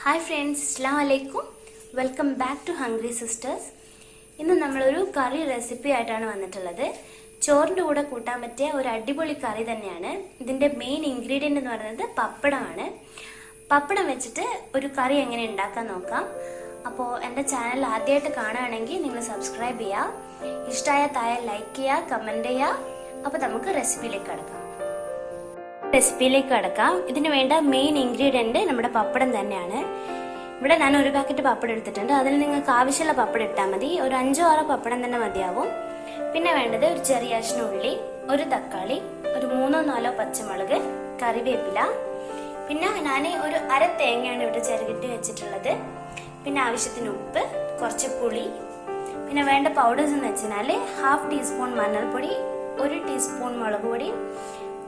Hi friends, Assalamu alaikum. Welcome back to Hungry Sisters. ഇന്ന് നമ്മളൊരു കറി recipe ആയിട്ടാണ് വന്നിട്ടുള്ളത്. ചോറിന്റെ കൂടെ കൂട്ടാൻ പറ്റിയ ഒരു അടിപൊളി കറി തന്നെയാണ്. ഇതിന്റെ മെയിൻ ഇൻഗ്രീഡിയന്റ് എന്ന് പറയുന്നത് പപ്പടമാണ്. പപ്പടം വെച്ചിട്ട് ഒരു കറി എങ്ങനെ ഉണ്ടാക്കാൻ നോക്കാം. അപ്പോൾ എൻ്റെ ചാനൽ ആദ്യമായിട്ട് കാണുകയാണെങ്കിൽ നിങ്ങൾ സബ്സ്ക്രൈബ് ചെയ്യുക. ഇഷ്ടമായ താഴെ ലൈക്ക് ചെയ്യുക, കമന്റ് ചെയ്യുക. അപ്പോൾ നമുക്ക് റെസിപ്പിയിലേക്ക് കടക്കാം. ഇതിന് വേണ്ട മെയിൻ ഇൻഗ്രീഡിയന്റ് നമ്മുടെ പപ്പടം തന്നെയാണ്. ഇവിടെ ഞാൻ ഒരു പാക്കറ്റ് പപ്പടം എടുത്തിട്ടുണ്ട്. അതിൽ നിങ്ങൾക്ക് ആവശ്യമുള്ള പപ്പടം ഇട്ടാൽ മതി. ഒരു 5-6 പപ്പടം തന്നെ മതിയാവും. പിന്നെ വേണ്ടത് ഒരു ചെറിയ കഷ്ണം ഉള്ളി, ഒരു തക്കാളി, ഒരു 3-4 പച്ചമുളക്, കറിവേപ്പില. പിന്നെ ഞാൻ ഒരു അര തേങ്ങയാണ് ഇവിടെ ചിരകിട്ട് വെച്ചിട്ടുള്ളത്. പിന്നെ ആവശ്യത്തിന് ഉപ്പ്, കുറച്ച് പുളി. പിന്നെ വേണ്ട പൗഡേഴ്സ് എന്ന് വെച്ചാൽ 1/2 ടീസ്പൂൺ മഞ്ഞൾപ്പൊടി, 1 ടീസ്പൂൺ മുളക് പൊടി,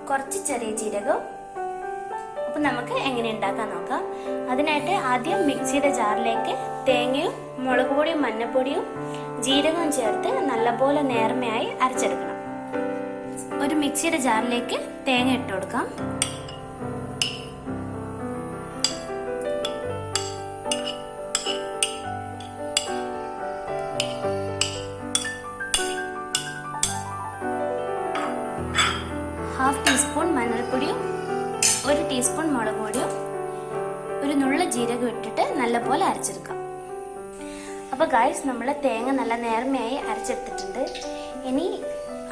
കുറച്ച് ചെറിയ ജീരകം. അപ്പൊ നമുക്ക് എങ്ങനെ ഉണ്ടാക്കാൻ നോക്കാം. അതിനായിട്ട് ആദ്യം മിക്സിയുടെ ജാറിലേക്ക് തേങ്ങയും മുളക് പൊടിയും മഞ്ഞൾപ്പൊടിയും ജീരകവും ചേർത്ത് നല്ലപോലെ നേർമയായി അരച്ചെടുക്കണം. ഒരു മിക്സിയുടെ ജാറിലേക്ക് തേങ്ങ ഇട്ട് കൊടുക്കാം. ഹാഫ് ടീസ്പൂൺ മഞ്ഞൾപ്പൊടിയും 1 ടീസ്പൂൺ മുളക് പൊടിയും ഒരു നുള്ള ജീരകം ഇട്ടിട്ട് നല്ലപോലെ അരച്ചെടുക്കാം. അപ്പോൾ ഗായ്സ്, നമ്മൾ തേങ്ങ നല്ല നേർമയായി അരച്ചെടുത്തിട്ടുണ്ട്. ഇനി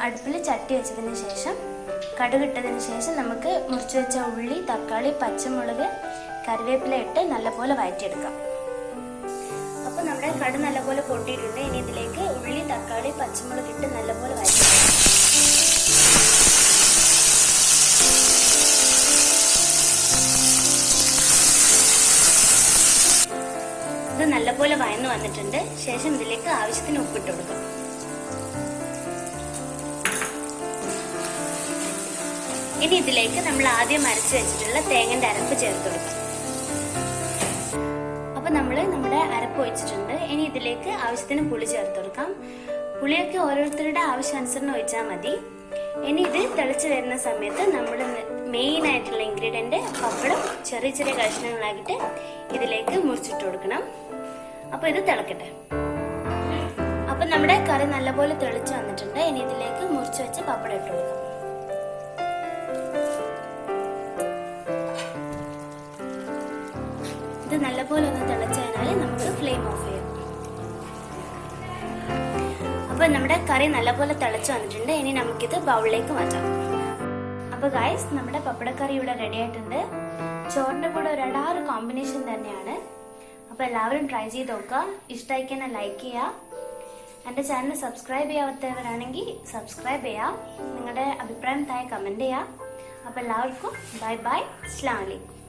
അടുപ്പിൽ ചട്ടി വെച്ചതിന് ശേഷം കടുകിട്ടതിന് ശേഷം നമുക്ക് മുറിച്ച് വെച്ച ഉള്ളി, തക്കാളി, പച്ചമുളക്, കറിവേപ്പില ഇട്ട് നല്ലപോലെ വഴറ്റിയെടുക്കാം. അപ്പോൾ നമ്മുടെ കടു നല്ലപോലെ പൊട്ടിയിട്ടുണ്ട്. ഇനി ഇതിലേക്ക് ഉള്ളി, തക്കാളി, പച്ചമുളക് ഇട്ട് നല്ലപോലെ വഴറ്റിയെടുക്കാം. ഇത് നല്ലപോലെ വഴന്നു വന്നിട്ടുണ്ട്. ശേഷം ഇതിലേക്ക് ആവശ്യത്തിന് ഉപ്പിട്ട് കൊടുക്കാം. ഇനി ഇതിലേക്ക് നമ്മൾ ആദ്യം അരച്ചു വെച്ചിട്ടുള്ള തേങ്ങന്റെ അരപ്പ് ചേർത്ത് കൊടുക്കാം. അപ്പൊ നമ്മുടെ അരപ്പ് ഒഴിച്ചിട്ടുണ്ട്. ഇനി ഇതിലേക്ക് ആവശ്യത്തിന് പുളി ചേർത്ത് കൊടുക്കാം. പുളിയൊക്കെ ഓരോരുത്തരുടെ ആവശ്യാനുസരണം ഒഴിച്ചാൽ മതി. ഇനി ഇത് തിളച്ചു വരുന്ന സമയത്ത് നമ്മൾ മെയിൻ ആയിട്ടുള്ള ഇൻഗ്രീഡിയന്റ് പപ്പടം ചെറിയ ചെറിയ കഷ്ണങ്ങളാക്കിയിട്ട് ഇതിലേക്ക് മുറിച്ചിട്ട് കൊടുക്കണം. അപ്പൊ ഇത് തിളക്കട്ടെ. അപ്പൊ നമ്മുടെ കറി നല്ലപോലെ തിളച്ചു വന്നിട്ടുണ്ട്. ഇനി ഇതിലേക്ക് മുറിച്ച് വെച്ച് പപ്പടം ഇട്ട് കൊടുക്കാം. ഇത് നല്ലപോലെ ഒന്ന് തിളച്ചു കഴിഞ്ഞാൽ നമുക്ക് ഫ്ലെയിം ഓഫ് ചെയ്യാം. അപ്പൊ നമ്മുടെ കറി നല്ലപോലെ തിളച്ചു വന്നിട്ടുണ്ട്. ഇനി നമുക്കിത് ബൗളിലേക്ക് മാറ്റാം. അപ്പൊ ഗൈസ്, നമ്മുടെ പപ്പടക്കറി ഇവിടെ റെഡി ആയിട്ടുണ്ട്. ചോറിന്റെ കൂടെ ഒരു അടാറ് കോമ്പിനേഷൻ തന്നെയാണ്. അപ്പൊ എല്ലാവരും ട്രൈ ചെയ്ത് നോക്കുക. ഇഷ്ടമായിക്കന്നെ ലൈക്ക് ചെയ്യുക. എൻ്റെ ചാനൽ സബ്സ്ക്രൈബ് ചെയ്യാത്തവരാണെങ്കിൽ സബ്സ്ക്രൈബ് ചെയ്യുക. നിങ്ങളുടെ അഭിപ്രായം താഴെ കമന്റ് ചെയ്യുക. അപ്പൊ എല്ലാവർക്കും ബൈ ബൈ. അസ്സലാമു അലൈക്കും.